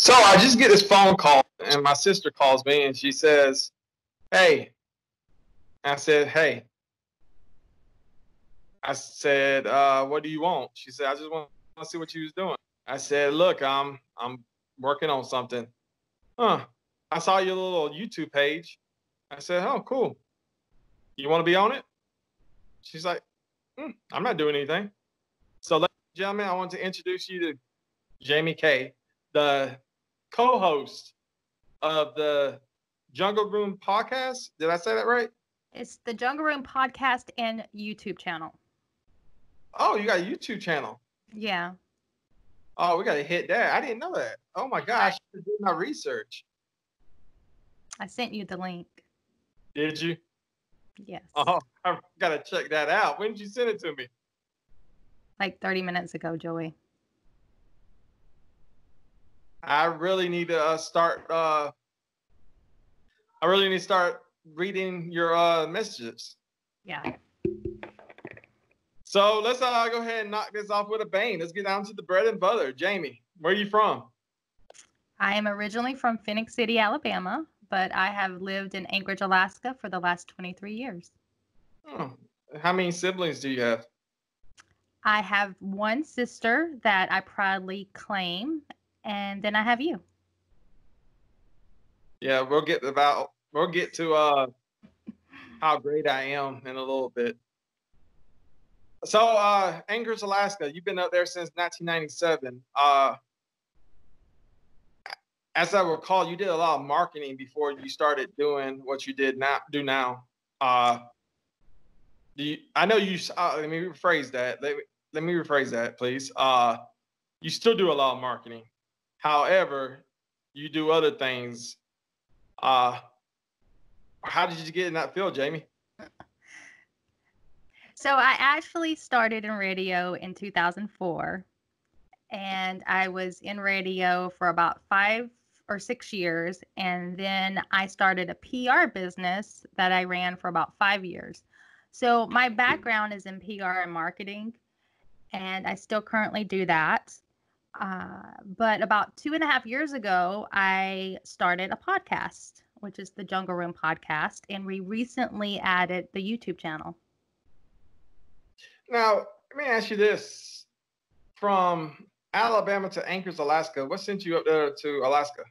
So I just get this phone call, and my sister calls me, and she says, "Hey." I said, "Hey." I said, "What do you want?" She said, "I just want to see what you was doing." I said, "Look, I'm working on something." Huh? I saw your little YouTube page. I said, "Oh, cool. You want to be on it?" She's like, "I'm not doing anything." So, ladies and gentlemen, I want to introduce you to Jaime Kay, the co-host of the Jungle Room podcast. Did I say that right? It's the Jungle Room podcast and YouTube channel. Oh, you got a YouTube channel. Yeah. Oh, we got to hit that. I didn't know that. Oh my gosh, I should do my research. I sent you the link. Did you? Yes. Oh, I got to check that out. When did you send it to me? Like 30 minutes ago, Joey. I really need to start. I really need to start reading your messages. Yeah. So let's go ahead and knock this off with a bang. Let's get down to the bread and butter. Jaime, where are you from? I am originally from Phoenix City, Alabama, but I have lived in Anchorage, Alaska for the last 23 years. Oh, how many siblings do you have? I have one sister that I proudly claim, and then I have you. Yeah, we'll get to how great I am in a little bit. So, Anchorage, Alaska, you've been up there since 1997. As I recall, you did a lot of marketing before you started doing what you do now. I know you. Let me rephrase that. Let me rephrase that, please. You still do a lot of marketing. However, you do other things. How did you get in that field, Jaime? So I actually started in radio in 2004, and I was in radio for about 5 or 6 years, and then I started a PR business that I ran for about 5 years. So my background is in PR and marketing, and I still currently do that. But about 2.5 years ago, I started a podcast, which is the Jungle Room podcast, and we recently added the YouTube channel. Now, let me ask you this. From Alabama to Anchorage, Alaska, what sent you up there to Alaska?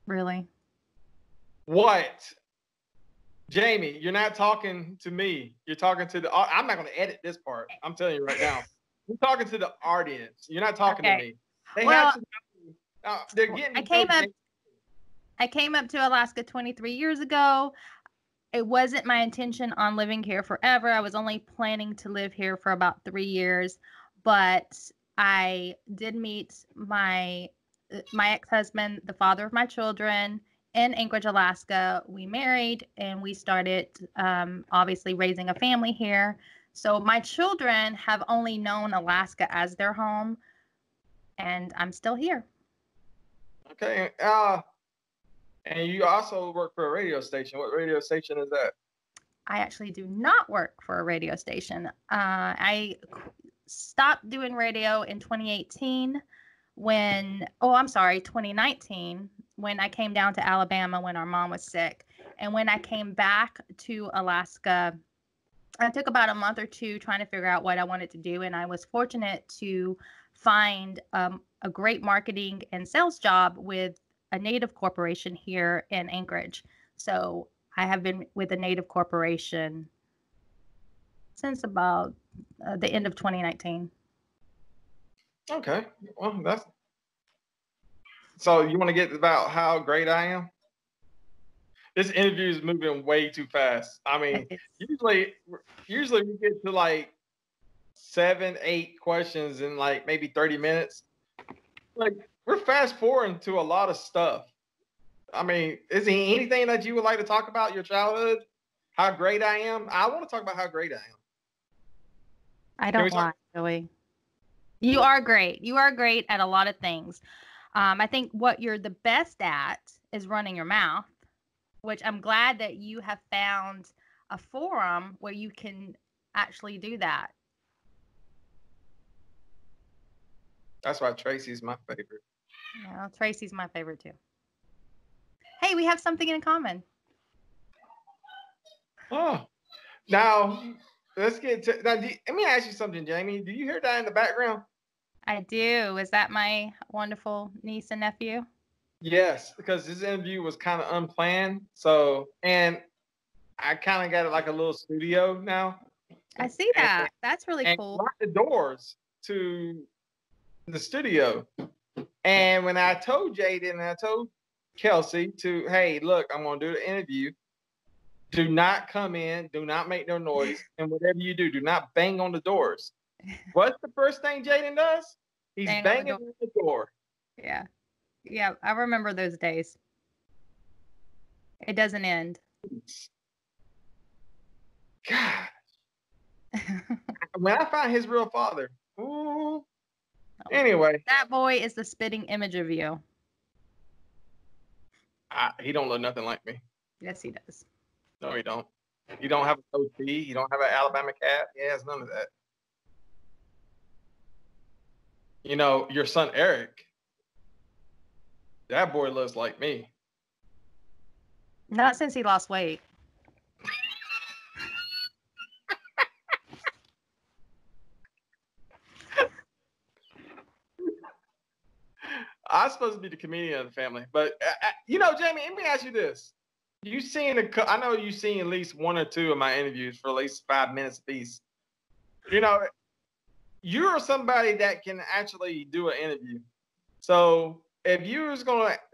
Really? What? Jaime, you're not talking to me. You're talking to the. I'm not going to edit this part. I'm telling you right now. You're talking to the audience. You're not talking to me. They're getting. I came up to Alaska 23 years ago. It wasn't my intention on living here forever. I was only planning to live here for about 3 years, but I did meet my ex-husband, the father of my children, in Anchorage, Alaska. We married and we started obviously raising a family here. So my children have only known Alaska as their home, and I'm still here. Okay. And you also work for a radio station. What radio station is that? I actually do not work for a radio station. I stopped doing radio in 2018 2019, when I came down to Alabama when our mom was sick. And when I came back to Alaska, I took about a month or two trying to figure out what I wanted to do. And I was fortunate to find a great marketing and sales job with a native corporation here in Anchorage. So I have been with a native corporation since about the end of 2019. Okay. Well, so you want to get about how great I am? This interview is moving way too fast. I mean, usually we get to like 7, 8 questions in like maybe 30 minutes. Like, we're fast forwarding to a lot of stuff. I mean, is there anything that you would like to talk about? Your childhood? How great I am? I want to talk about how great I am. I don't lie, Joey. You are great. You are great at a lot of things. I think what you're the best at is running your mouth, which I'm glad that you have found a forum where you can actually do that. That's why Tracy's my favorite. Yeah, Tracy's my favorite too. Hey, we have something in common. Oh, now let's get to now. Let me ask you something, Jamie. Do you hear that in the background? I do. Is that my wonderful niece and nephew? Yes, because this interview was kind of unplanned. So, and I kind of got like a little studio now. I see that. That's really And cool. locked the doors to the studio. And when I told Jaden and I told Kelsey to, hey, look, I'm going to do the interview. Do not come in. Do not make no noise. And whatever you do, do not bang on the doors. What's the first thing Jaden does? He's banging on the door. Yeah. Yeah, I remember those days. It doesn't end. God. When I find his real father. Ooh. Anyway. That boy is the spitting image of you. He don't look nothing like me. Yes, he does. No, he don't. You don't have a goatee. You don't have an Alabama cap. He has none of that. You know, your son Eric, that boy looks like me. Not since he lost weight. I'm supposed to be the comedian of the family, but you know, Jamie, let me ask you this: I know you've seen at least one or two of my interviews for at least 5 minutes apiece. You know, you're somebody that can actually do an interview. So if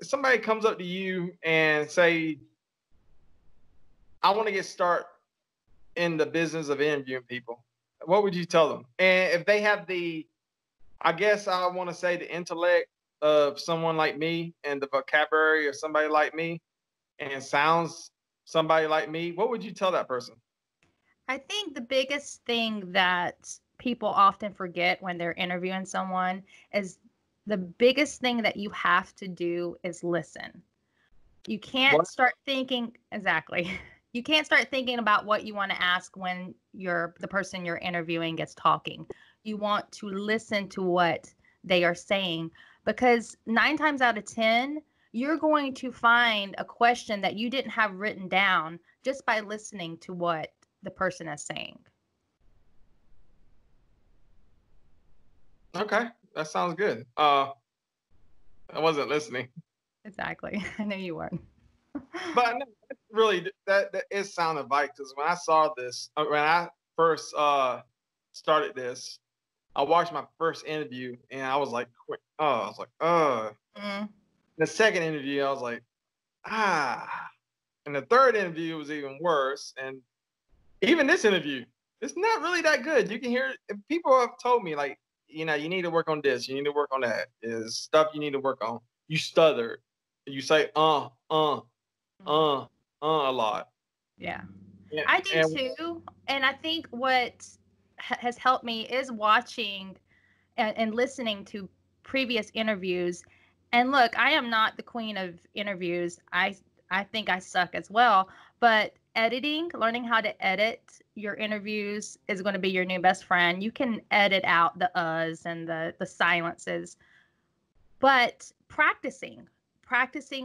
somebody comes up to you and say, I want to get started in the business of interviewing people, what would you tell them? And if they have I guess I want to say the intellect of someone like me and the vocabulary of somebody like me and sounds somebody like me, what would you tell that person? I think the biggest thing that people often forget when they're interviewing someone is the biggest thing that you have to do is listen. You can't start thinking exactly. You can't start thinking about what you want to ask when the person you're interviewing gets talking. You want to listen to what they are saying, because 9 times out of 10, you're going to find a question that you didn't have written down just by listening to what the person is saying. Okay, that sounds good. I wasn't listening. Exactly. I know you weren't. But no, really, that is sound advice, because when I saw this, when I first started this, I watched my first interview and I was like, Mm. The second interview, I was like, and the third interview was even worse. And even this interview, it's not really that good. You can hear people have told me, like, you know, you need to work on this, you need to work on that. Is stuff you need to work on. You stutter. You say a lot. Yeah. I do too. And I think what has helped me is watching and listening to previous interviews. And look, I am not the queen of interviews. I think I suck as well. But learning how to edit your interviews is going to be your new best friend. You can edit out the uhs and the silences. But practicing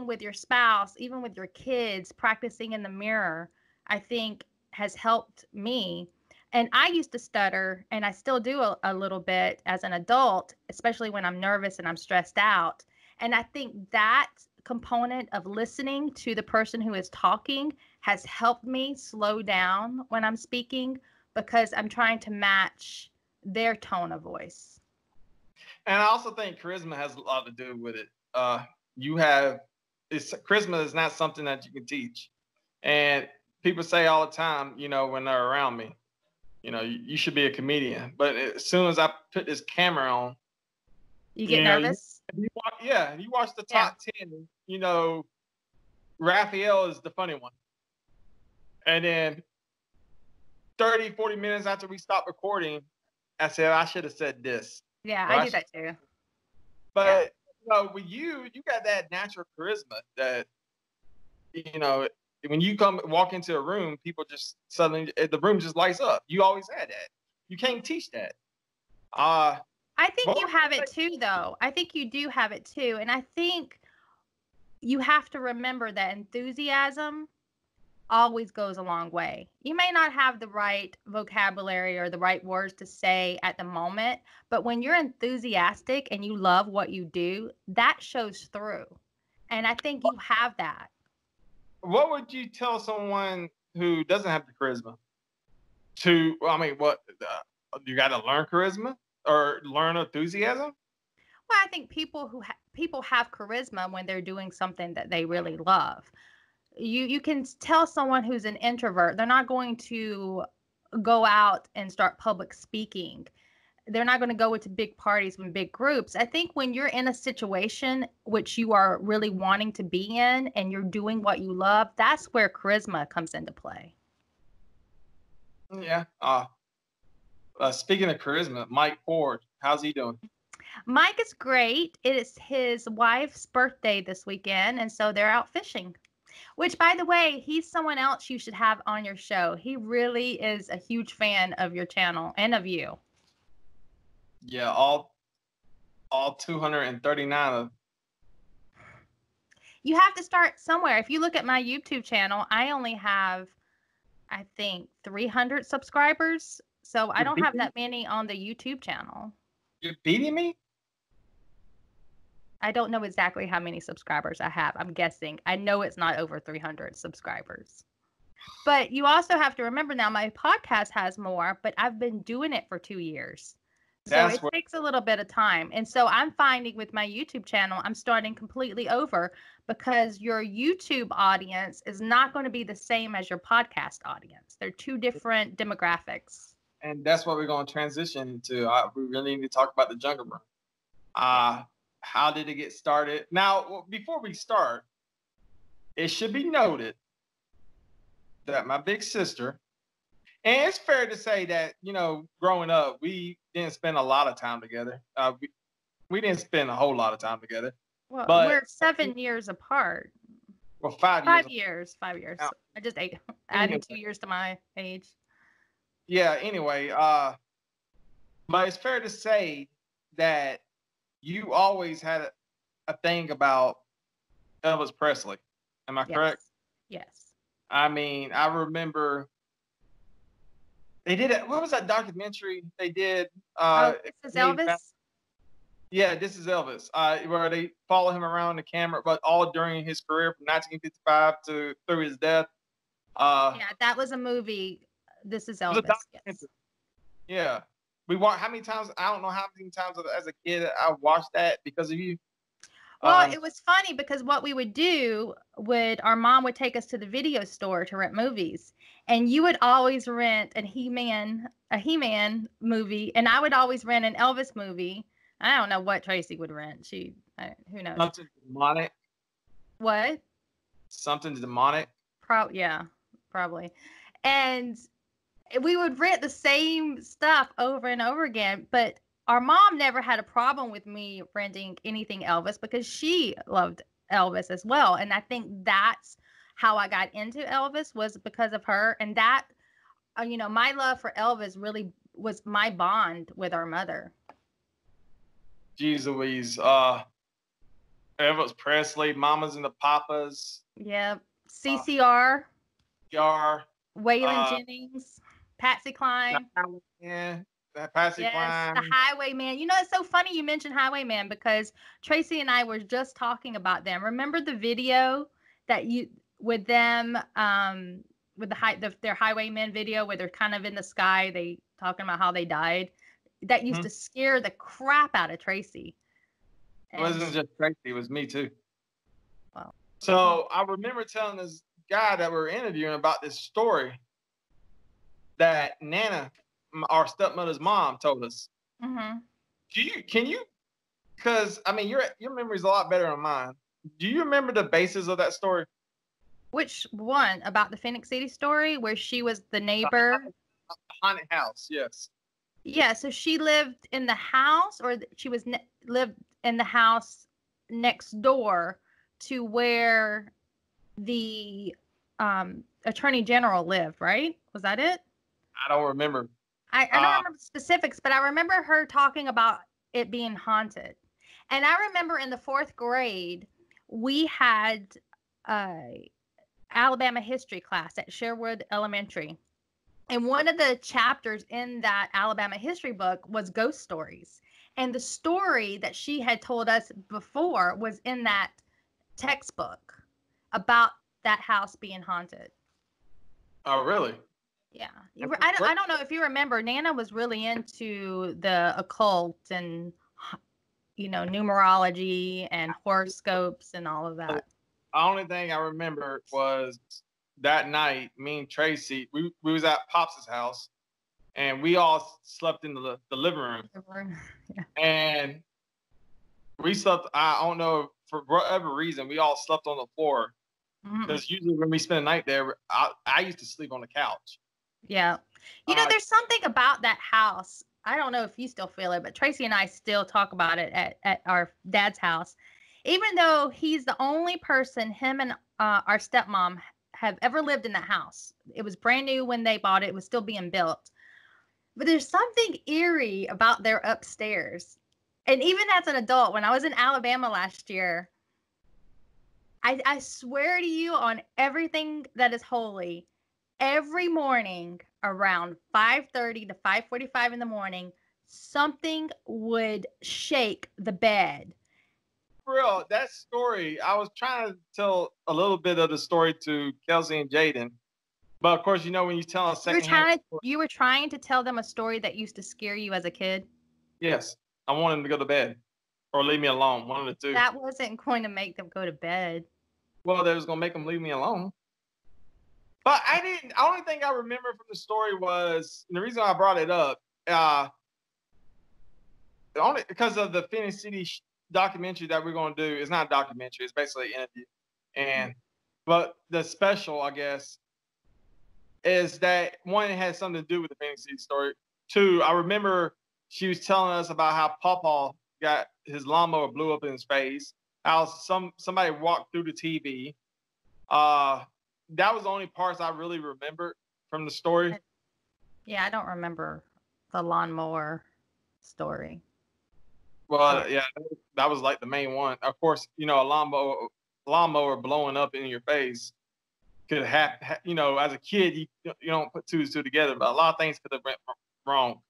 with your spouse, even with your kids, practicing in the mirror, I think has helped me. And I used to stutter, and I still do a little bit as an adult, especially when I'm nervous and I'm stressed out. And I think that component of listening to the person who is talking has helped me slow down when I'm speaking, because I'm trying to match their tone of voice. And I also think charisma has a lot to do with it. Charisma is not something that you can teach. And people say all the time, you know, when they're around me, you know, you should be a comedian. But as soon as I put this camera on, you get nervous. You watch the top 10, you know, Raphael is the funny one. And then 30, 40 minutes after we stopped recording, I said, I should have said this. Yeah, I do that too. But you know, with you got that natural charisma that, you know, when you walk into a room, people just suddenly, the room just lights up. You always had that. You can't teach that. I think What you would you have say? it too, though. I think you do have it too. And I think you have to remember that enthusiasm always goes a long way. You may not have the right vocabulary or the right words to say at the moment, but when you're enthusiastic and you love what you do, that shows through. And I think you have that. What would you tell someone who doesn't have the charisma? What you got to learn charisma or learn enthusiasm? Well, I think people have charisma when they're doing something that they really love. You can tell someone who's an introvert, they're not going to go out and start public speaking. They're not going to go into big parties and big groups. I think when you're in a situation which you are really wanting to be in and you're doing what you love, that's where charisma comes into play. Yeah. Speaking of charisma, Mike Ford, how's he doing? Mike is great. It is his wife's birthday this weekend, and so they're out fishing. Which, by the way, he's someone else you should have on your show. He really is a huge fan of your channel and of you. Yeah, all 239 of. You have to start somewhere. If you look at my YouTube channel, I only have, I think, 300 subscribers. So I You're don't have beating me? that many on the YouTube channel. You're beating me? I don't know exactly how many subscribers I have. I'm guessing. I know it's not over 300 subscribers. But you also have to remember now, my podcast has more, but I've been doing it for 2 years. So That's it where. takes a little bit of time. And so I'm finding with my YouTube channel, I'm starting completely over because your YouTube audience is not going to be the same as your podcast audience. They're two different demographics. And that's what we're going to transition into. We really need to talk about the Jungle Room. Yeah. How did it get started? Now, before we start, it should be noted that my big sister, and it's fair to say that, growing up, we didn't spend a lot of time together. We didn't spend a whole lot of time together. Well, But we're 7 years apart. well, 5 years. 5 years. Now, I just anyway, added 2 years to my age. yeah, anyway, but it's fair to say that you always had a thing about Elvis Presley. Am I correct? Yes. I mean, I remember they did it. What was that documentary they did? This is Elvis? Yeah, This Is Elvis, where they follow him around the camera, but all during his career from 1955 to through his death. Yeah, that was a movie. This is It was a Elvis. Yes. documentary. Yeah. We watched how many times? I don't know how many times as a kid I watched that because of you. Well, it was funny because what we would do our mom would take us to the video store to rent movies, and you would always rent a He-Man movie, and I would always rent an Elvis movie. I don't know what Tracy would rent. Who knows? Something demonic. What? Something demonic. Yeah, probably. And we would rent the same stuff over and over again, but our mom never had a problem with me renting anything Elvis because she loved Elvis as well. And I think that's how I got into Elvis was because of her. And that, my love for Elvis really was my bond with our mother. Jeez Louise. Elvis Presley, Mamas and the Papas. Yep. CCR. CCR. Waylon Jennings. Patsy Cline. Yeah. Patsy Cline. The Highwayman. It's so funny you mentioned Highwayman because Tracy and I were just talking about them. Remember the video that with them with their Highwayman video where they're kind of in the sky, they talking about how they died. That used to scare the crap out of Tracy. It wasn't just Tracy, it was me too. Wow. So I remember telling this guy that we're interviewing about this story that Nana, our stepmother's mom, told us. Mm-hmm. Because I mean, your memory's a lot better than mine. Do you remember the basis of that story? Which one? About the Phoenix City story where she was the neighbor? The haunted house, yes. Yeah, so she lived in the house, or she lived in the house next door to where the attorney general lived, right? Was that it? I don't remember. I don't remember the specifics, but I remember her talking about it being haunted. And I remember in the 4th grade, we had a Alabama history class at Sherwood Elementary. And one of the chapters in that Alabama history book was ghost stories. And the story that she had told us before was in that textbook about that house being haunted. Oh, really? Yeah. I don't know if you remember, Nana was really into the occult and, numerology and horoscopes and all of that. The only thing I remember was that night, me and Tracy, we was at Pops' house, and we all slept in the living room. Yeah. And we slept, I don't know, for whatever reason, we all slept on the floor. Because usually when we spend the night there, I used to sleep on the couch. Yeah. There's something about that house. I don't know if you still feel it, but Tracy and I still talk about it at our dad's house. Even though he's the only person, him and our stepmom have ever lived in that house. It was brand new when they bought it. It was still being built. But there's something eerie about their upstairs. And even as an adult, when I was in Alabama last year, I swear to you on everything that is holy, every morning around 5:30 to 5:45 in the morning, something would shake the bed. For real, that story, I was trying to tell a little bit of the story to Kelsey and Jaden. But of course, when you tell a secondhand story, you were trying to tell them a story that used to scare you as a kid? yes. I wanted them to go to bed or leave me alone. One of the two. That wasn't going to make them go to bed. Well, that was going to make them leave me alone. But I didn't. The only thing I remember from the story was, and the reason I brought it up, only because of the Phoenix City documentary that we're going to do. It's not a documentary. It's basically an interview. But the special, I guess, is that one, it has something to do with the Phoenix City story. Two, I remember she was telling us about how Pawpaw got his lawnmower blew up in his face. How somebody walked through the TV. That was the only parts I really remembered from the story. Yeah, I don't remember the lawnmower story. Well, yeah, that was like the main one. Of course, a lawnmower blowing up in your face could have, as a kid, you don't put two and two together, but a lot of things could have went wrong.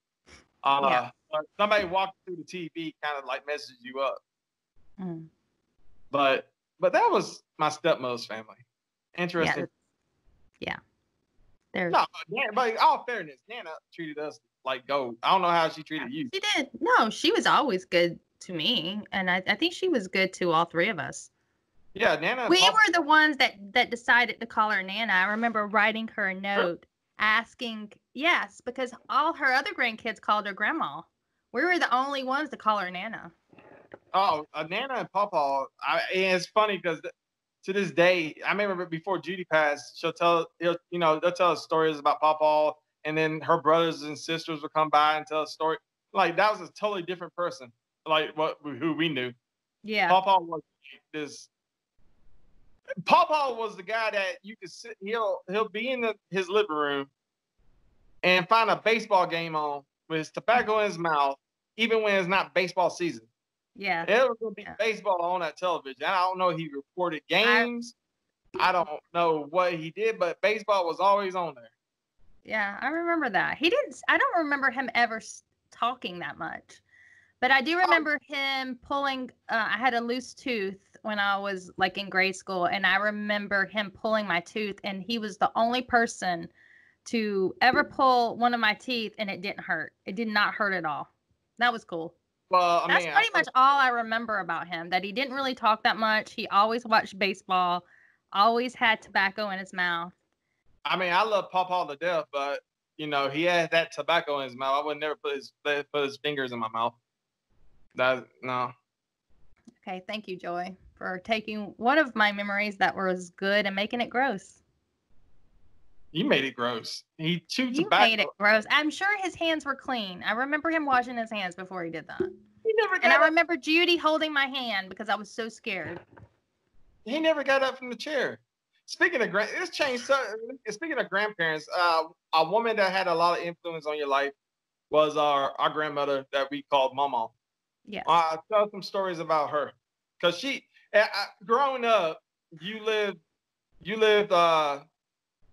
Somebody walking through the TV kind of like messes you up. But that was my stepmother's family. Interesting. Yeah. No, but in all fairness, Nana treated us like gold. I don't know how she treated you. She did. No, she was always good to me, and I think she was good to all three of us. Yeah, Nana. We were the ones that decided to call her Nana. I remember writing her a note asking, yes, because all her other grandkids called her Grandma. We were the only ones to call her Nana. Oh, Nana and Pawpaw. It's funny because to this day, I remember before Judy passed, they'll tell us stories about Pawpaw, and then her brothers and sisters would come by and tell a story. Like that was a totally different person, like who we knew. Yeah. Pawpaw was this. Pawpaw was the guy that you could sit. He'll be in his living room and find a baseball game on with his tobacco in his mouth, even when it's not baseball season. Yeah. It was going to be baseball on that television. I don't know if he reported games. I don't know what he did, but baseball was always on there. Yeah, I remember that. I don't remember him ever talking that much. But I do remember him pulling, I had a loose tooth when I was like in grade school, and I remember him pulling my tooth, and he was the only person to ever pull one of my teeth, and it didn't hurt. It did not hurt at all. That was cool. Well, that's pretty much all I remember about him, that he didn't really talk that much. He always watched baseball, always had tobacco in his mouth. I mean, I love Pawpaw to death, but, he had that tobacco in his mouth. I would never put his fingers in my mouth. No. Okay, thank you, Joy, for taking one of my memories that was good and making it gross. You made it gross. He chewed tobacco. You made it gross. I'm sure his hands were clean. I remember him washing his hands before he did that. I remember Judy holding my hand because I was so scared. He never got up from the chair. Speaking of Speaking of grandparents, a woman that had a lot of influence on your life was our grandmother that we called Mama. Yes. Tell some stories about her, because growing up, you lived as I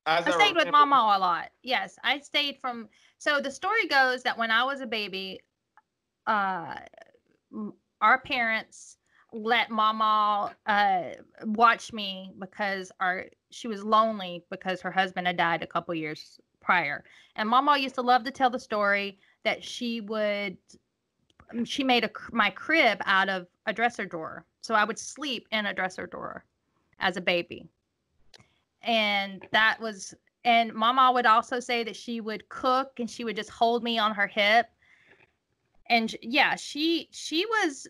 I stayed with remember. Mama a lot. Yes, I stayed from. So the story goes that when I was a baby, uh, our parents let Mama watch me because she was lonely because her husband had died a couple years prior, and Mama used to love to tell the story that she made my crib out of a dresser drawer, so I would sleep in a dresser drawer as a baby. And Mama would also say that she would cook and she would just hold me on her hip. And yeah, she was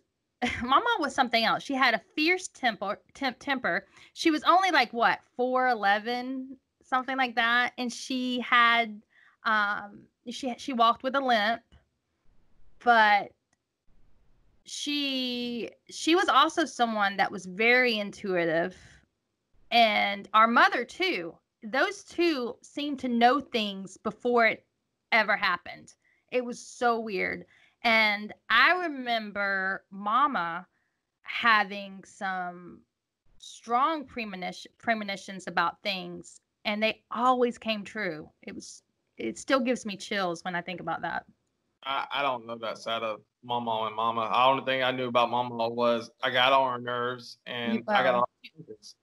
Mama was something else. She had a fierce temper. She was only like what, 4'11", something like that, and she had she walked with a limp, but she was also someone that was very intuitive, and our mother too. Those two seemed to know things before it ever happened. It was so weird. And I remember Mama having some strong premonitions about things, and they always came true. It still gives me chills when I think about that. I don't know that side of Mama and Mama. The only thing I knew about Mama was I got on her nerves and I got on Well, her nerves.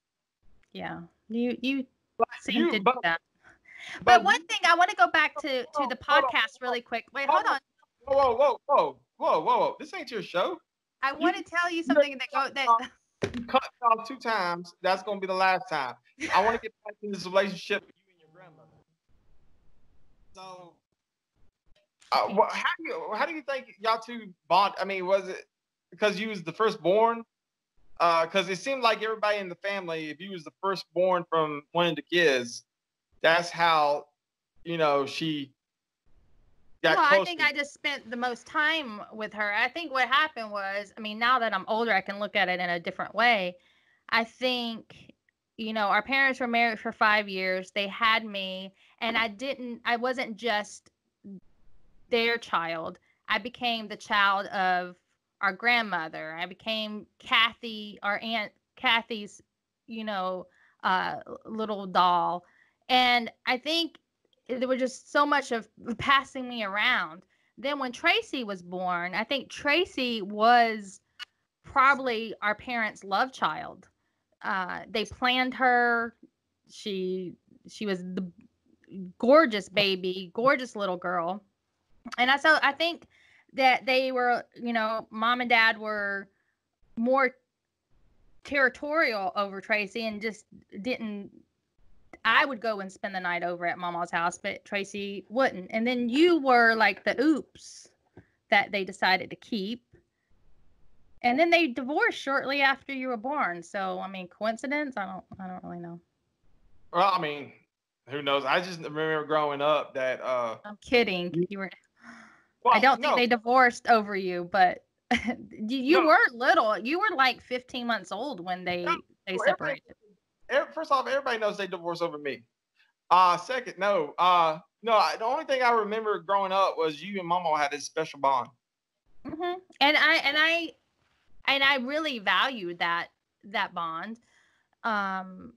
yeah, you But seem to do but that. But but one you thing I want to go back to hold the on, podcast really quick. Wait, hold hold on. on. Whoa. This ain't your show. I You want to tell you you something you cut me off 2 times. That's gonna be the last time. I want to get back to this relationship with you and your grandmother. So, how do you think y'all two bond? I mean, was it because you was the firstborn? Because it seemed like everybody in the family, if you was the firstborn from one of the kids, that's how she got Well, I close think to you. I just spent the most time with her. I think what happened was, I mean, now that I'm older, I can look at it in a different way. I think, our parents were married for 5 years. They had me, and I wasn't just their child. I became the child of our grandmother. I became our Aunt Kathy's, you know, little doll. And I think there was just so much of passing me around. Then when Tracy was born, I think Tracy was probably our parents' love child. They planned her. She was the gorgeous baby, gorgeous little girl. And I think that they were, mom and dad were more territorial over Tracy and just didn't. I would go and spend the night over at Mama's house, but Tracy wouldn't. And then you were like the oops that they decided to keep. And then they divorced shortly after you were born. So I mean, coincidence? I don't really know. Well, I mean, who knows? I just remember growing up that I'm kidding. You were. I well, don't think no, they divorced over you, but you no, were little. You were like 15 months old when no. they Everybody, separated. first off, everybody knows they divorced over me. Second, no, the only thing I remember growing up was you and Mama had this special bond. Hmm. And I really valued that bond. Um,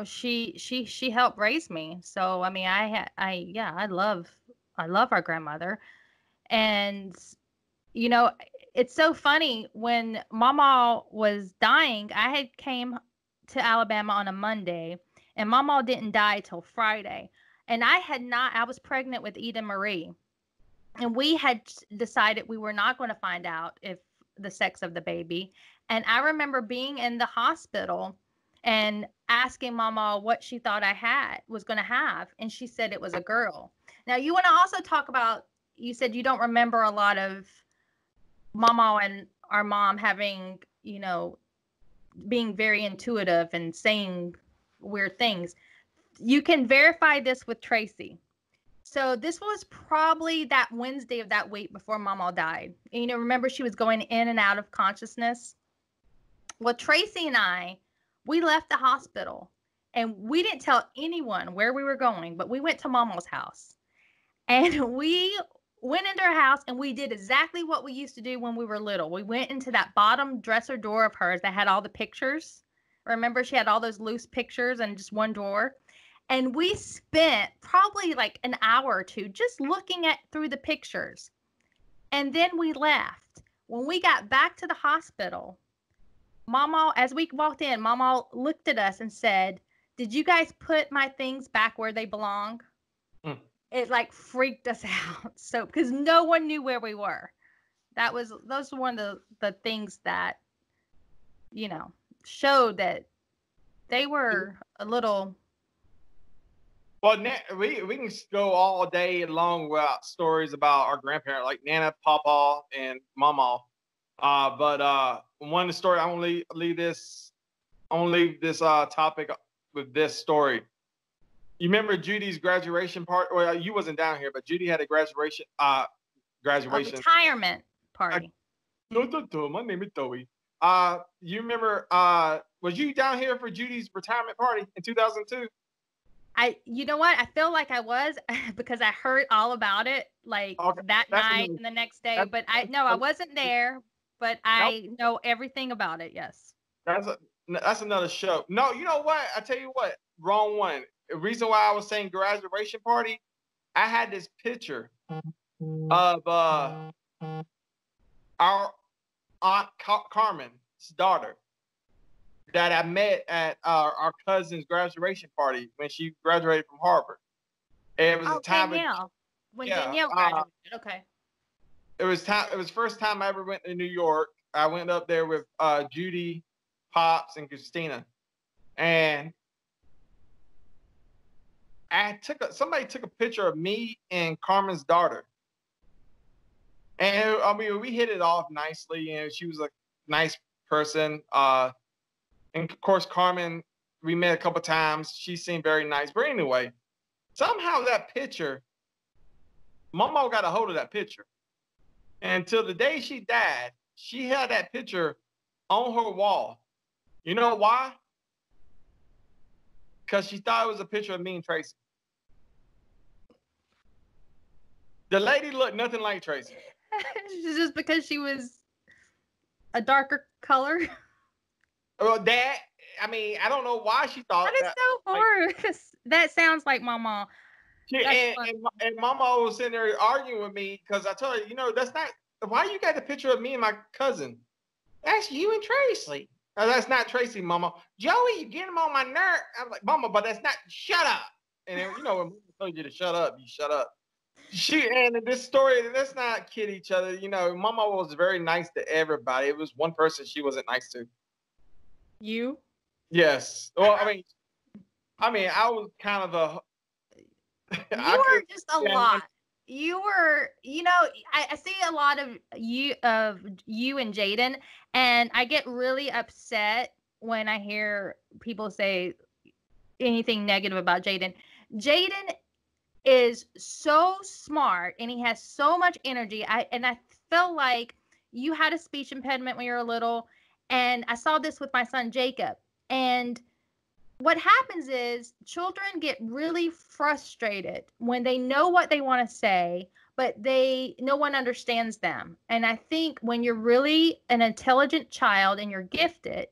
she helped raise me. So I mean, I love our grandmother. And it's so funny when Mama was dying. I had came to Alabama on a Monday, and Mama didn't die till Friday. And I was pregnant with Eden Marie, and we had decided we were not going to find out if the sex of the baby. And I remember being in the hospital and asking Mama what she thought was going to have, and she said it was a girl. Now you want to also talk about. You said you don't remember a lot of Mama and our mom having, being very intuitive and saying weird things. You can verify this with Tracy. So this was probably that Wednesday of that week before Mama died. And, remember she was going in and out of consciousness. Well, Tracy and we left the hospital and we didn't tell anyone where we were going, but we went to Mama's house and we went into her house, and we did exactly what we used to do when we were little. We went into that bottom dresser drawer of hers that had all the pictures. Remember, she had all those loose pictures in just one drawer. And we spent probably like an hour or two just looking at through the pictures. And then we left. When we got back to the hospital, Mama, as we walked in, Mama looked at us and said, "Did you guys put my things back where they belong?" Mm. It like freaked us out. So, because no one knew where we were. Those were one of the things that, showed that they were a little. Well, we can go all day long without stories about our grandparents, like Nana, Papa, and Mama. But one story, I want to leave this topic with this story. You remember Judy's graduation part? Well, you wasn't down here, but Judy had a graduation. A retirement party. My name is Toby. You remember? Was you down here for Judy's retirement party in 2002? You know what? I feel like I was because I heard all about it that night and the next day. But I wasn't there. But I know everything about it. Yes. That's another show. No, you know what? I tell you what. Wrong one. The reason why I was saying graduation party, I had this picture of our aunt Carmen's daughter that I met at our cousin's graduation party when she graduated from Harvard. And it was a time when Danielle graduated. Okay. It was the first time I ever went to New York. I went up there with Judy, Pops, and Christina, and somebody took a picture of me and Carmen's daughter, and I mean we hit it off nicely, and she was a nice person. And of course Carmen, we met a couple times. She seemed very nice, but anyway, somehow that picture, Mama got a hold of that picture. And until the day she died, she had that picture on her wall. You know why? Because she thought it was a picture of me and Tracy. The lady looked nothing like Tracy. Just because she was a darker color? Well, I don't know why she thought that. That is so horrible. That sounds like Mama. And Mama was sitting there arguing with me because I told her, that's not, why you got the picture of me and my cousin? That's you and Tracy. No, that's not Tracy, Mama. Joey, you get him on my nerve. I'm like, Mama, but that's not, shut up. And then, when Mama told you to shut up, you shut up. And this story, let's not kid each other. Mama was very nice to everybody. It was one person she wasn't nice to. You? Yes. Well, I was kind of a. You were just a lot. You were, I see a lot of you and Jaden, and I get really upset when I hear people say anything negative about Jaden. Jaden is so smart and he has so much energy. I feel like you had a speech impediment when you were little, and I saw this with my son Jacob. And what happens is children get really frustrated when they know what they want to say, but no one understands them. And I think when you're really an intelligent child and you're gifted,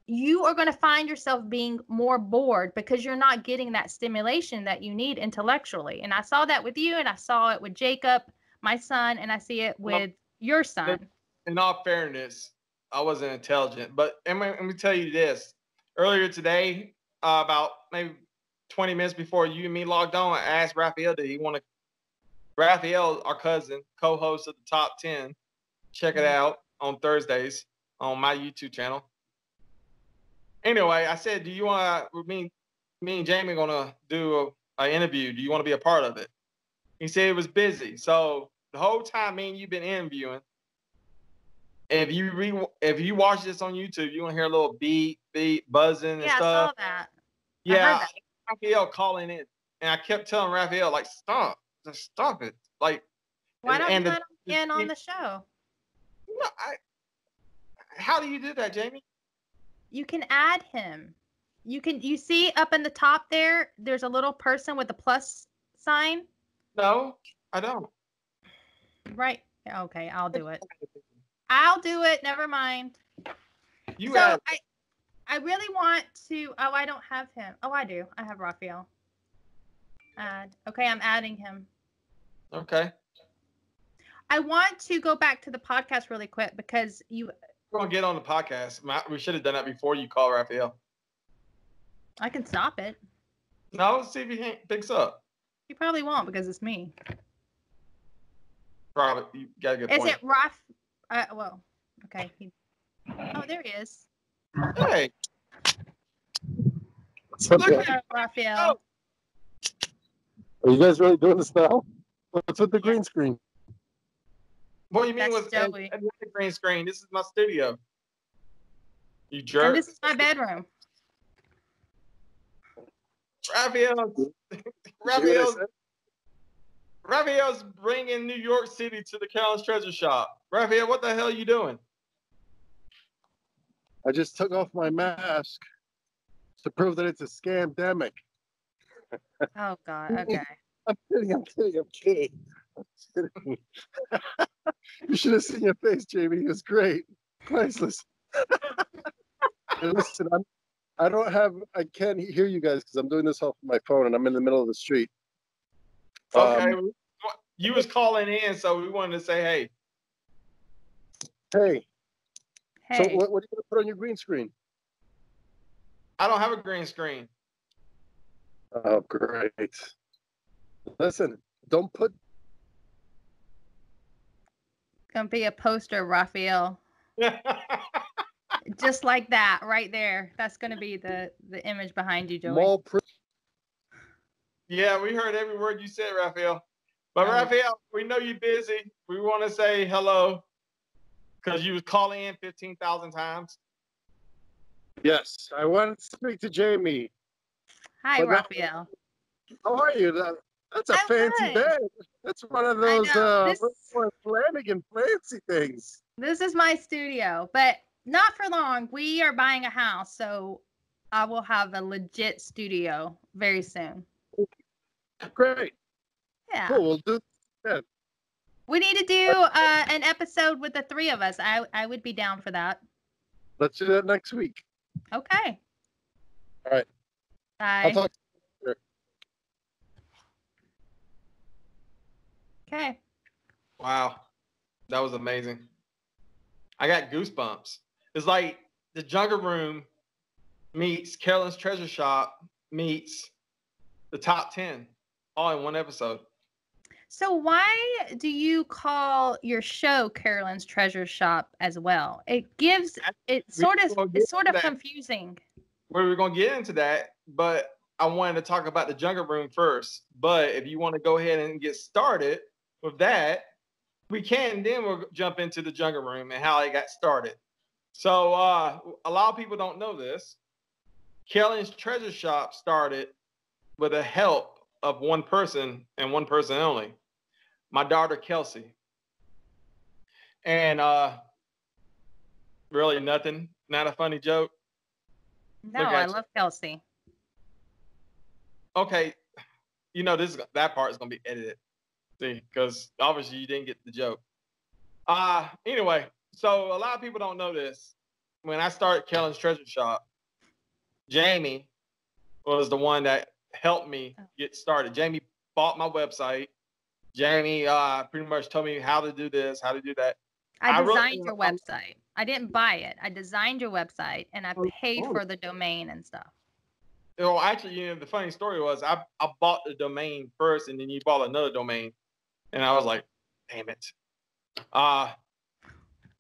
you are going to find yourself being more bored because you're not getting that stimulation that you need intellectually. And I saw that with you, and I saw it with Jacob, my son, and I see it with your son. In all fairness, I wasn't intelligent, but let me tell you this. Earlier today, about maybe 20 minutes before you and me logged on, I asked Raphael, did he want to, Raphael, our cousin, co-host of the Top 10, check it out on Thursdays on my YouTube channel. Anyway, I said, do you want to, me and Jamie going to do an interview. Do you want to be a part of it? He said it was busy. So the whole time me and you've been interviewing, if you watch this on YouTube, you're going to hear a little beep, buzzing and stuff. Yeah, I saw that. Yeah, Raphael calling in. And I kept telling Raphael, like, just stop it. Like, why don't you let him in on the show? No, how do you do that, Jamie? You can add him. You see up in the top there's a little person with a plus sign. No, I don't. Right. Okay, I'll do it. I'll do it. Never mind. You So add. I really want to. Oh, I don't have him. Oh, I do. I have Raphael. Add. Okay, I'm adding him. Okay. I want to go back to the podcast really quick because We're gonna get on the podcast. We should have done that before you call Raphael. I can stop it. No, let's see if he picks up. He probably won't because it's me. Probably. You got a good point. Is it Raph? Well, okay. Oh, there he is. Hey. Hello, Raphael. Are you guys really doing this now? What's with the green screen? What do you mean That's with Joey. the green screen? This is my studio. You jerk. And this is my bedroom. Raphael's bringing New York City to the Carolyn's Treasure Shop. Raphael, what the hell are you doing? I just took off my mask to prove that it's a scam-demic. Oh, God. Okay. I'm kidding. You should have seen your face, Jamie. It was great. Priceless. And listen, I can't hear you guys because I'm doing this off my phone and I'm in the middle of the street. Okay. You was calling in, so we wanted to say, hey. Hey. So Hey. what are you going to put on your green screen? I don't have a green screen. Oh, great. Listen, don't put... It's going to be a poster, Raphael. Just like that, right there. That's going to be the image behind you, Joey. Yeah, we heard every word you said, Raphael. But Raphael, we know you're busy. We want to say hello because you was calling in 15,000 times. Yes, I wanted to speak to Jamie. Hi, Raphael. How are you? That's a fancy bed. That's one of those Flanagan fancy things. This is my studio, but not for long. We are buying a house, so I will have a legit studio very soon. Great. Yeah. Cool. We'll do that. We need to do an episode with the three of us. I would be down for that. Let's do that next week. Okay. All right. Bye. I'll talk to you later. Okay. Wow. That was amazing. I got goosebumps. It's like the Jungle Room meets Carolyn's Treasure Shop meets the Top 10 all in one episode. So why do you call your show Carolyn's Treasure Shop as well? It's sort of confusing. We're going to get into that, but I wanted to talk about the Jungle Room first. But if you want to go ahead and get started with that, we can. Then we'll jump into the Jungle Room and how it got started. So a lot of people don't know this. Carolyn's Treasure Shop started with the help of one person and one person only, my daughter Kelsey. And really nothing, not a funny joke. No, I love Kelsey. Okay, that part is gonna be edited. See, because obviously you didn't get the joke. Anyway, so a lot of people don't know this. When I started Carolyn's Treasure Shop, Jamie was the one that helped me get started. Jamie bought my website. Jamie pretty much told me how to do this, how to do that. I designed your website. I didn't buy it. I designed your website and I paid for the domain and stuff. Well, actually, the funny story was I bought the domain first and then you bought another domain. And I was like, damn it.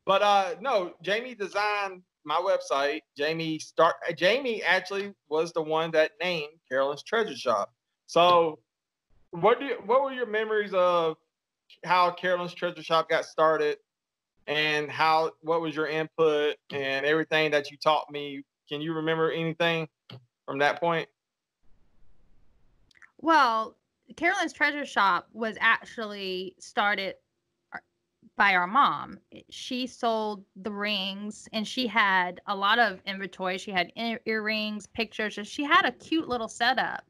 But no, Jamie designed my website. Jamie actually was the one that named Carolyn's Treasure Shop. So what were your memories of how Carolyn's Treasure Shop got started and what was your input and everything that you taught me? Can you remember anything from that point? Well, Carolyn's Treasure Shop was actually started by our mom. She sold the rings and she had a lot of inventory. She had earrings, pictures. She had a cute little setup.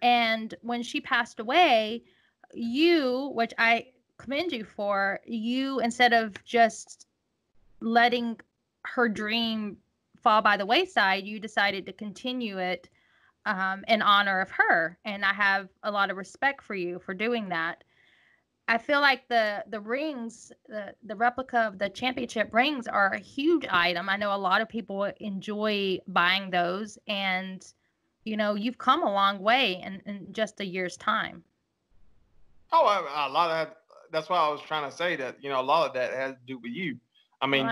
And when she passed away, which I commend you for. You, instead of just letting her dream fall by the wayside, you decided to continue it in honor of her. And I have a lot of respect for you for doing that. I feel like the rings, the replica of the championship rings are a huge item. I know a lot of people enjoy buying those, and you've come a long way in just a year's time. Oh, a lot of that. That's why I was trying to say that. A lot of that has to do with you. I mean,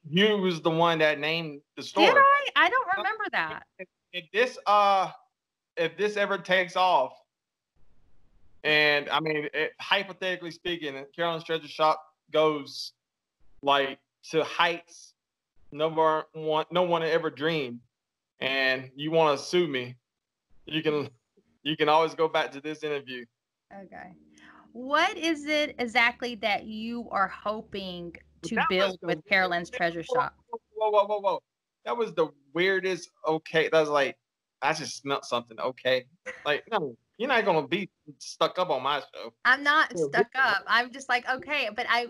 you was the one that named the store. Did I? I don't remember that. If this ever takes off, and I mean, hypothetically speaking, Carolyn's Treasure Shop goes like to heights no one ever dreamed, and you want to sue me, you can always go back to this interview. Okay. What is it exactly that you are hoping to build with Carolyn's Treasure Shop? Whoa. That was the weirdest okay. That was like, I just smelled something okay. Like, no, you're not going to be stuck up on my show. I'm not stuck up. I'm just like, okay. But I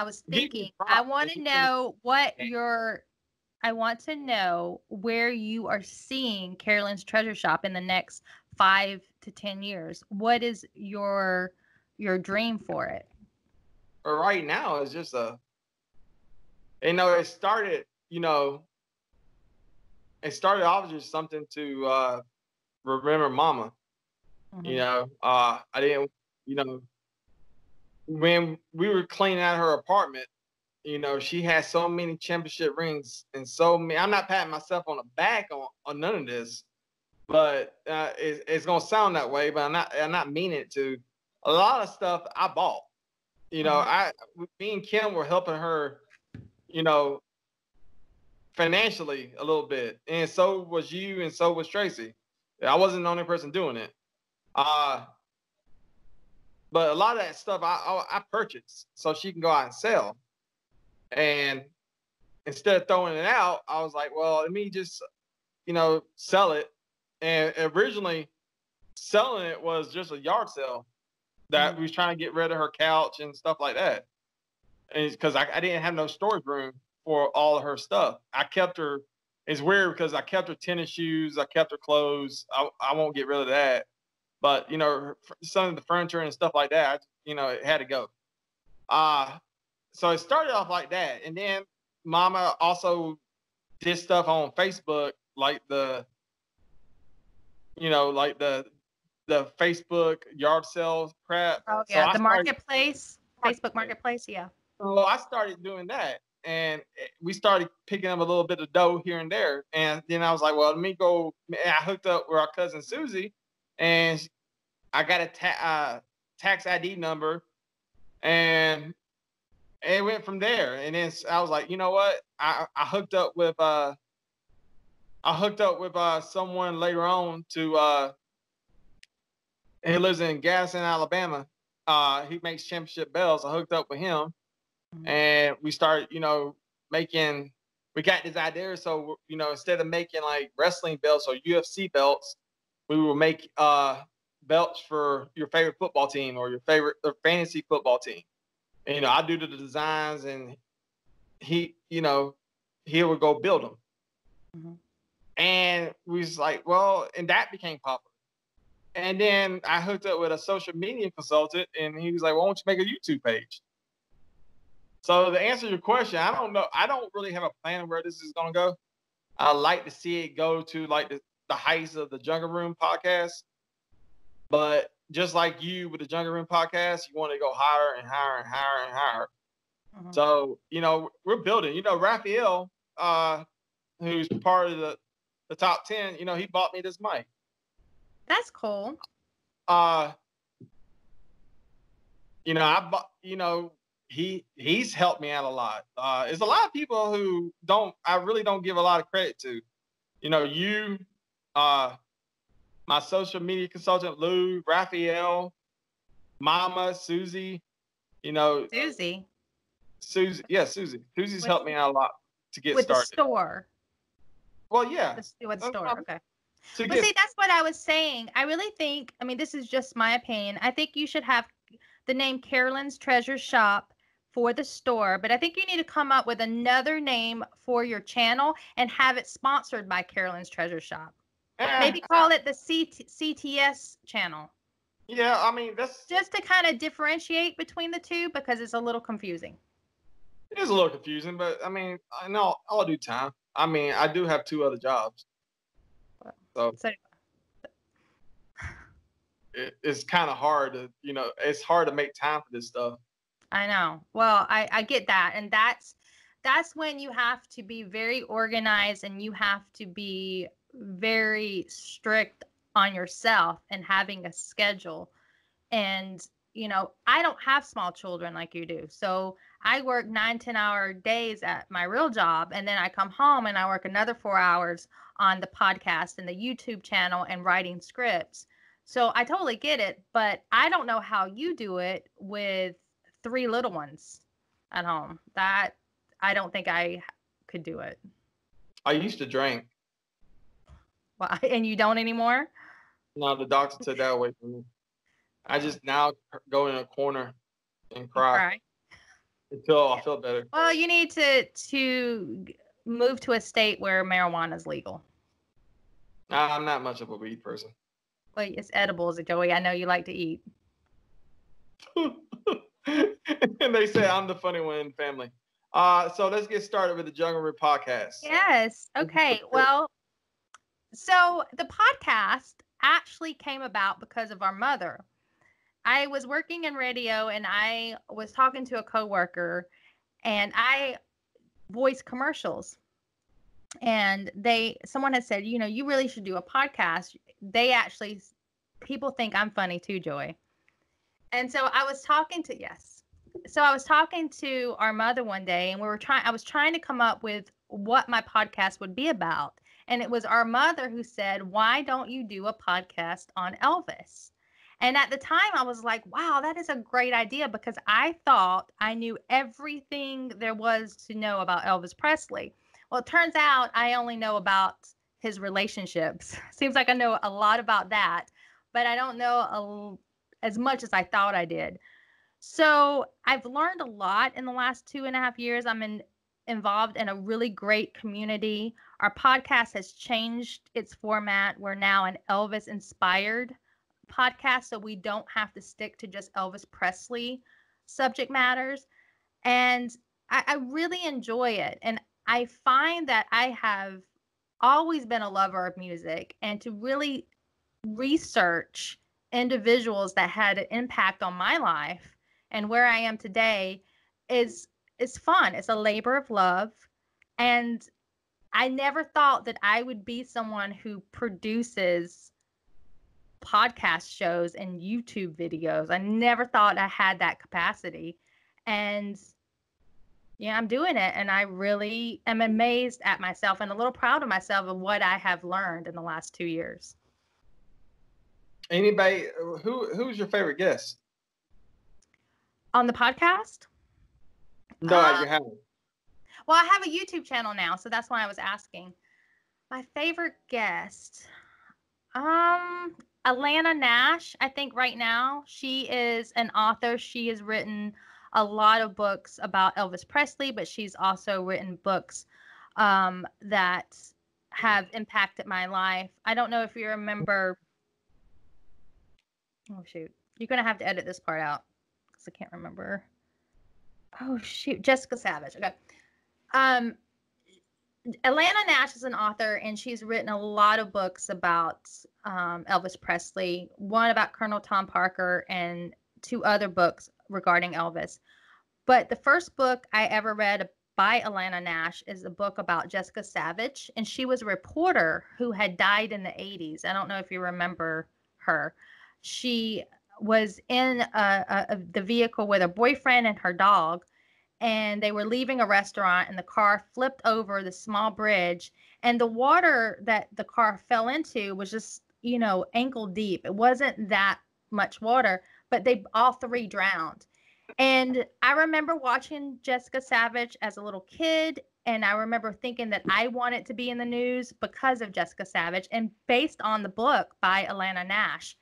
was thinking, I want to know where you are seeing Carolyn's Treasure Shop in the next 5 to 10 years. What is your dream for it? Right now, it's just it started off just something to remember Mama. Mm-hmm. I didn't, when we were cleaning out her apartment, she had so many championship rings and so many. I'm not patting myself on the back on none of this, but it's gonna sound that way. But I'm not meaning it to. A lot of stuff I bought. Me and Kim were helping her, financially a little bit, and so was you, and so was Tracy. I wasn't the only person doing it. But a lot of that stuff I purchased so she can go out and sell. And instead of throwing it out, I was like, well, let me just, sell it. And originally, selling it was just a yard sale that we was trying to get rid of her couch and stuff like that. And because I didn't have no storage room for all of her stuff. I kept her. It's weird because I kept her tennis shoes. I kept her clothes. I won't get rid of that. But, some of the furniture and stuff like that, it had to go. So it started off like that. And then Mama also did stuff on Facebook, like the Facebook yard sales crap. Oh, yeah, so the marketplace, Facebook Marketplace, yeah. So I started doing that. And we started picking up a little bit of dough here and there. And then I was like, well, let me go. I hooked up with our cousin Susie. And I got a tax ID number, and it went from there. And then I was like, you know what? I hooked up with someone later on to he lives in Gadsden, Alabama. He makes championship bells. I hooked up with him, and we started, making. We got this idea, so instead of making like wrestling belts or UFC belts, we will make belts for your favorite football team or your favorite fantasy football team. And, I do the designs, and he would go build them. Mm-hmm. And we was like, well, and that became popular. And then I hooked up with a social media consultant, and he was like, well, why don't you make a YouTube page? So to answer your question, I don't know. I don't really have a plan where this is going to go. I like to see it go to like the heights of the Jungle Room podcast. But just like you with the Jungle Room podcast, you want to go higher and higher and higher and higher. Mm-hmm. So, we're building. Raphael, who's part of the top 10, he bought me this mic. That's cool. I bought, he's helped me out a lot. There's a lot of people who I really don't give a lot of credit to. You, my social media consultant, Lou, Raphael, Mama, Susie, Susie. Yeah, Susie. Susie's helped me out a lot to get started. With the store. Well, yeah. With the store, okay. But see, that's what I was saying. I really think, this is just my opinion. I think you should have the name Carolyn's Treasure Shop for the store, but I think you need to come up with another name for your channel and have it sponsored by Carolyn's Treasure Shop. Maybe call it the CTS channel. Yeah, I mean, that's just to kind of differentiate between the two because it's a little confusing. It is a little confusing, but I mean, I know I'll do time. I mean, I do have 2 other jobs, so it's kind of hard to, it's hard to make time for this stuff. I know. Well, I get that, and that's when you have to be very organized and you have to be very strict on yourself and having a schedule. And I don't have small children like you do, so I work 9-10 hour days at my real job, and then I come home and I work another 4 hours on the podcast and the YouTube channel and writing scripts. So I totally get it, but I don't know how you do it with 3 little ones at home. That I don't think I could do it. I used to drink. Well, and you don't anymore? No, the doctor took that away from me. I just now go in a corner and cry until I feel better. Well, you need to move to a state where marijuana is legal. I'm not much of a weed person. Well, it's edibles, Joey. I know you like to eat. And they say I'm the funny one in the family. So let's get started with the Jungle Room podcast. Yes. Okay. Well, so the podcast actually came about because of our mother. I was working in radio and I was talking to a coworker and I voiced commercials. And someone had said, you really should do a podcast. People think I'm funny too, Joy. And so I was talking to our mother one day, and I was trying to come up with what my podcast would be about. And it was our mother who said, why don't you do a podcast on Elvis? And at the time I was like, wow, that is a great idea, because I thought I knew everything there was to know about Elvis Presley. Well, it turns out I only know about his relationships. Seems like I know a lot about that, but I don't know as much as I thought I did. So I've learned a lot in the last 2.5 years. I'm involved in a really great community. Our podcast has changed its format. We're now an Elvis-inspired podcast, so we don't have to stick to just Elvis Presley subject matters. And I really enjoy it. And I find that I have always been a lover of music, and to really research individuals that had an impact on my life and where I am today is fun. It's a labor of love. And I never thought that I would be someone who produces podcast shows and YouTube videos. I never thought I had that capacity. And yeah, I'm doing it. And I really am amazed at myself and a little proud of myself of what I have learned in the last 2 years. Anybody, who's your favorite guest? On the podcast? No, you haven't. Well, I have a YouTube channel now, so that's why I was asking. My favorite guest? Alana Nash, I think right now. She is an author. She has written a lot of books about Elvis Presley, but she's also written books that have impacted my life. I don't know if you remember. Oh, shoot. You're going to have to edit this part out because I can't remember. Oh, shoot. Jessica Savage. Okay. Alana Nash is an author, and she's written a lot of books about Elvis Presley, one about Colonel Tom Parker, and 2 other books regarding Elvis. But the first book I ever read by Alana Nash is a book about Jessica Savage, and she was a reporter who had died in the 80s. I don't know if you remember her. She was in the vehicle with her boyfriend and her dog, and they were leaving a restaurant, and the car flipped over the small bridge, and the water that the car fell into was just, ankle deep. It wasn't that much water, but they all 3 drowned. And I remember watching Jessica Savage as a little kid, and I remember thinking that I wanted to be in the news because of Jessica Savage and based on the book by Alana Nash.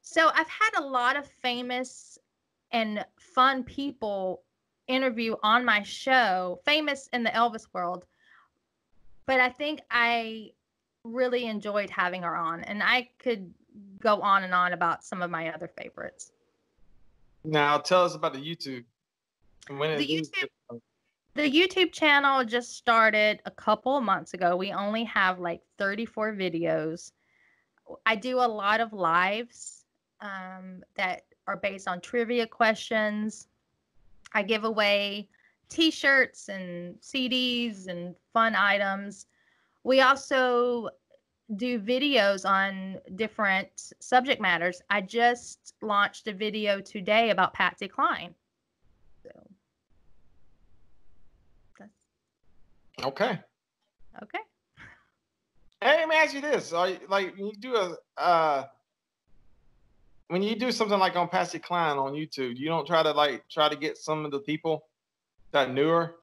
So I've had a lot of famous and fun people interview on my show, famous in the Elvis world. But I think I really enjoyed having her on, and I could go on and on about some of my other favorites. Now tell us about the YouTube. The YouTube channel just started a couple of months ago. We only have like 34 videos. I do a lot of lives that are based on trivia questions. I give away t-shirts and CDs and fun items. We also do videos on different subject matters. I just launched a video today about Patsy Cline. So Okay. Okay. Hey, let me ask you this: Are you, like when you do something like on Patsy Cline on YouTube, you don't try to get some of the people that knew her?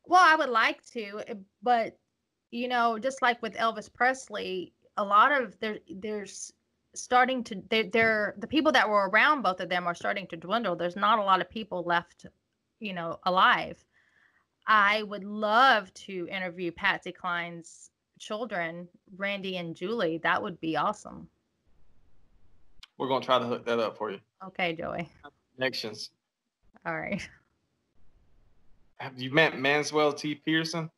Well, I would like to, but just like with Elvis Presley, a lot of there's starting to they're the people that were around both of them are starting to dwindle. There's not a lot of people left, alive. I would love to interview Patsy Cline's children, Randy and Julie. That would be awesome. We're gonna try to hook that up for you. Okay, Joey. Connections. All right. Have you met Manswell T. Pearson?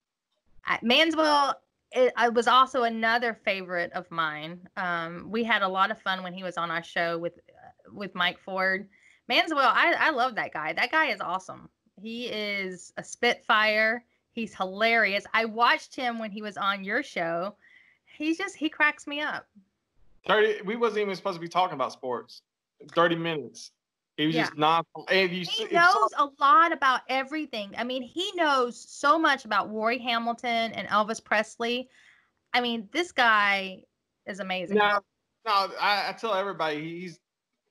Manswell it was also another favorite of mine. We had a lot of fun when he was on our show with Mike Ford. Manswell, I love that guy. That guy is awesome. He is a spitfire. He's hilarious. I watched him when he was on your show. He cracks me up. We wasn't even supposed to be talking about sports. 30 minutes. He was just not. He knows a lot about everything. I mean, he knows so much about Roy Hamilton and Elvis Presley. I mean, this guy is amazing. No, I tell everybody he's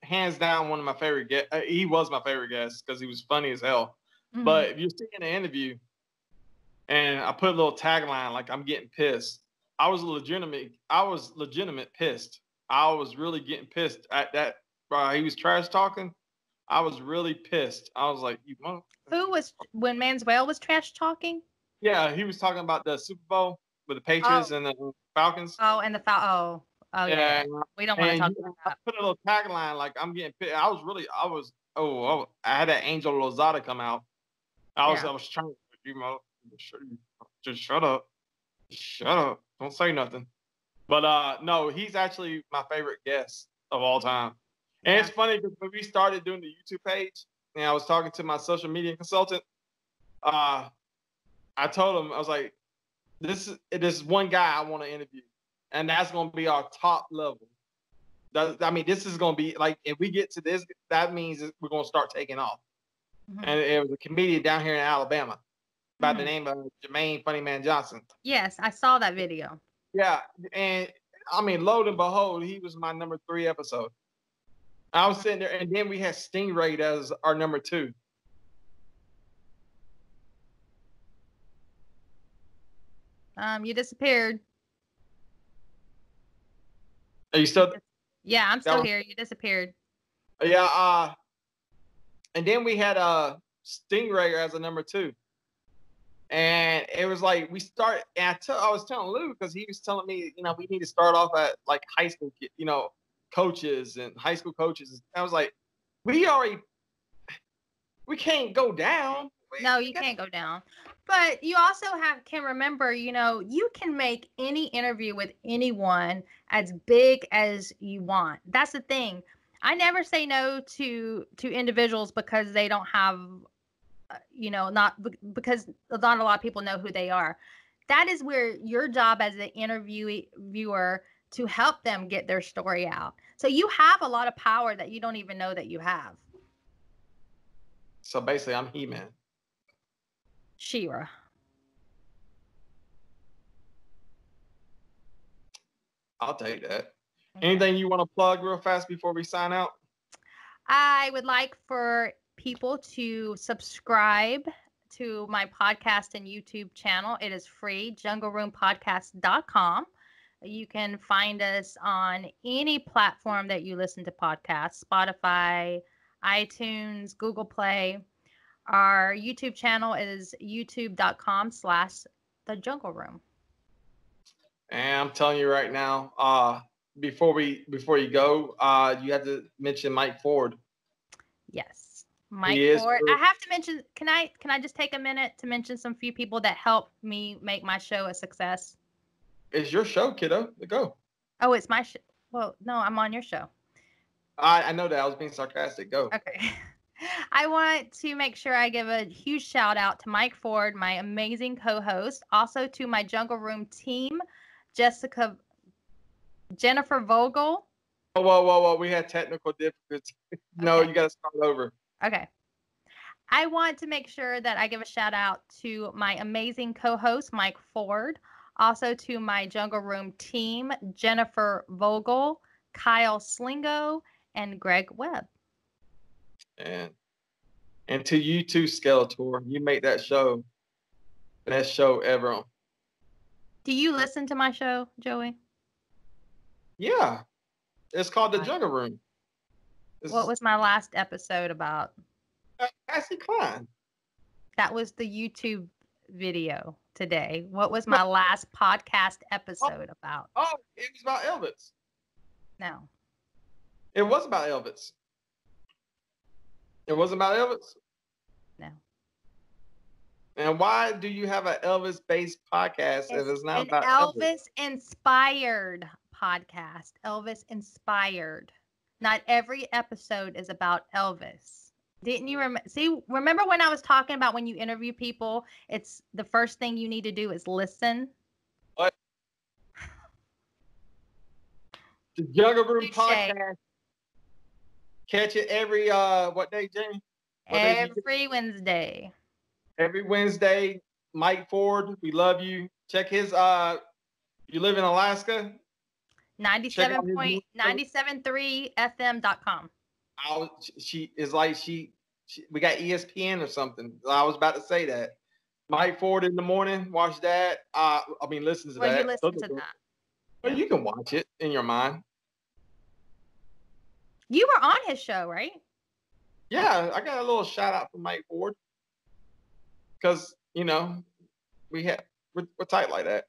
hands down one of my favorite guests. He was my favorite guest because he was funny as hell. Mm-hmm. But if you're seeing an interview and I put a little tagline like I'm getting pissed, I was legitimate pissed. I was really getting pissed at that. He was trash talking. I was really pissed. I was like, "You mother." Who was when Manswell was trash talking? Yeah, he was talking about the Super Bowl with the Patriots and the Falcons. Oh, and the Falcons. Oh yeah. We don't want to talk about that. I put a little tagline like I'm getting pissed. I had that Angel Lozada come out. I was trying to, just shut up. Shut up. Don't say nothing. But no, he's actually my favorite guest of all time. And it's funny because when we started doing the YouTube page, and I was talking to my social media consultant, I told him, I was like, this is one guy I want to interview. And that's going to be our top level. This is going to be like, if we get to this, that means we're going to start taking off. Mm-hmm. And it was a comedian down here in Alabama by the name of Jermaine Funny Man Johnson. Yes, I saw that video. Yeah. And lo and behold, he was my number 3 episode. I was sitting there, and then we had Stingray as our number 2. You disappeared. Are you still? Yeah, I'm still here. You disappeared. Yeah. And then we had Stingray as a number 2. And it was like we started. And I was telling Lou because he was telling me, we need to start off at like high school, coaches and high school coaches. I was like, we can't go down. No, you can't go down. But you also can remember, you can make any interview with anyone as big as you want. That's the thing. I never say no to individuals because they don't have, because not a lot of people know who they are. That is where your job as an interviewer to help them get their story out. So you have a lot of power that you don't even know that you have. So basically, I'm He-Man. She-Ra. I'll take that. Okay. Anything you want to plug real fast before we sign out? I would like for people to subscribe to my podcast and YouTube channel. It is free, jungleroompodcast.com. You can find us on any platform that you listen to podcasts, Spotify, iTunes, Google Play. Our YouTube channel is youtube.com/The Jungle Room. And I'm telling you right now, before you go, you have to mention Mike Ford. Yes, Mike Ford. I have to mention. Can I just take a minute to mention some few people that helped me make my show a success? It's your show, kiddo. Go. Oh, it's my show. Well, no, I'm on your show. I know that. I was being sarcastic. Go. Okay. I want to make sure I give a huge shout out to Mike Ford, my amazing co-host. Also to my Jungle Room team, Jennifer Vogel. Whoa. We had technical difficulties. No, Okay. You got to start over. Okay. I want to make sure that I give a shout out to my amazing co-host, Mike Ford. Also to my Jungle Room team, Jennifer Vogel, Kyle Slingo, and Greg Webb. And to you too, Skeletor. You make that show best show ever. Do you listen to my show, Joey? Yeah. It's called The Jungle Room. What was my last episode about? Patsy Cline. That was the YouTube video today. What was my last podcast episode about? Oh, it was about Elvis. No. It was about Elvis. It wasn't about Elvis? No. And why do you have an Elvis-based podcast if it's not about Elvis? Elvis-inspired podcast. Elvis-inspired. Not every episode is about Elvis. Didn't you remember when I was talking about when you interview people, it's the first thing you need to do is listen? What? The Jungle Room podcast. Catch it every what day, Jamie? Every Wednesday. Every Wednesday. Mike Ford, we love you. Check his you live in Alaska? 97.973fm.com. She is like we got ESPN or something. I was about to say that. Mike Ford in the morning, watch that. Listen to that. You listen to that. Well, you can watch it in your mind. You were on his show, right? Yeah, I got a little shout out from Mike Ford. Because, we're tight like that.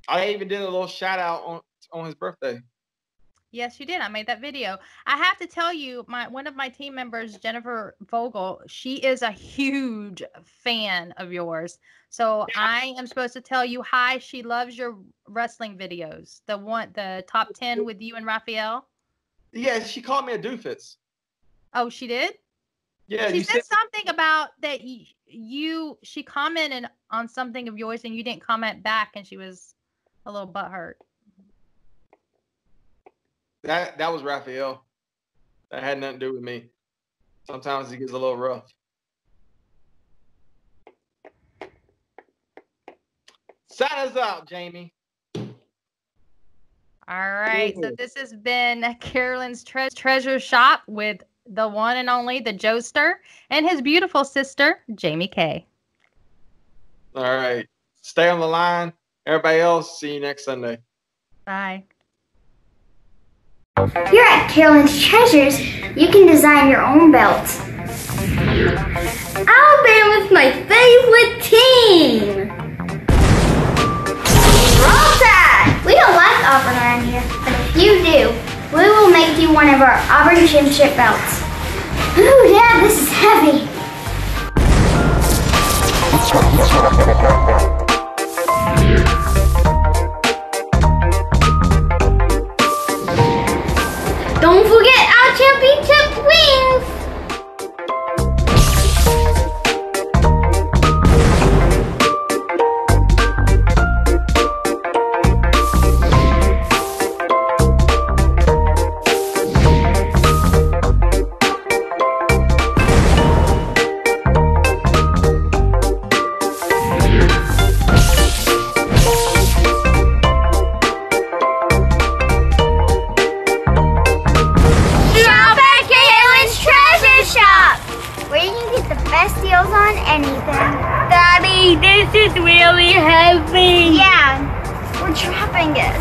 I even did a little shout out on his birthday. Yes, you did. I made that video. I have to tell you, one of my team members, Jennifer Vogel, she is a huge fan of yours. So I am supposed to tell you hi. She loves your wrestling videos. The top 10 with you and Raphael. Yeah, she called me a doofus. Oh, she did? Yeah. She said something about that she commented on something of yours and you didn't comment back, and she was a little butthurt. That was Raphael. That had nothing to do with me. Sometimes he gets a little rough. Sign us out, Jamie. All right. So this has been Carolyn's Treasure Shop with the one and only, the Joester, and his beautiful sister, Jaime Kay. All right. Stay on the line. Everybody else, see you next Sunday. Bye. Here at Carolyn's Treasures, you can design your own belt. I'll band with my favorite team! Roll Tide! We don't like Auburn around here, but if you do, we will make you one of our Auburn championship belts. Ooh, Dad, this is heavy! Don't forget our championship wings! Deals on anything. Daddy, this is really heavy. Yeah, we're trapping it.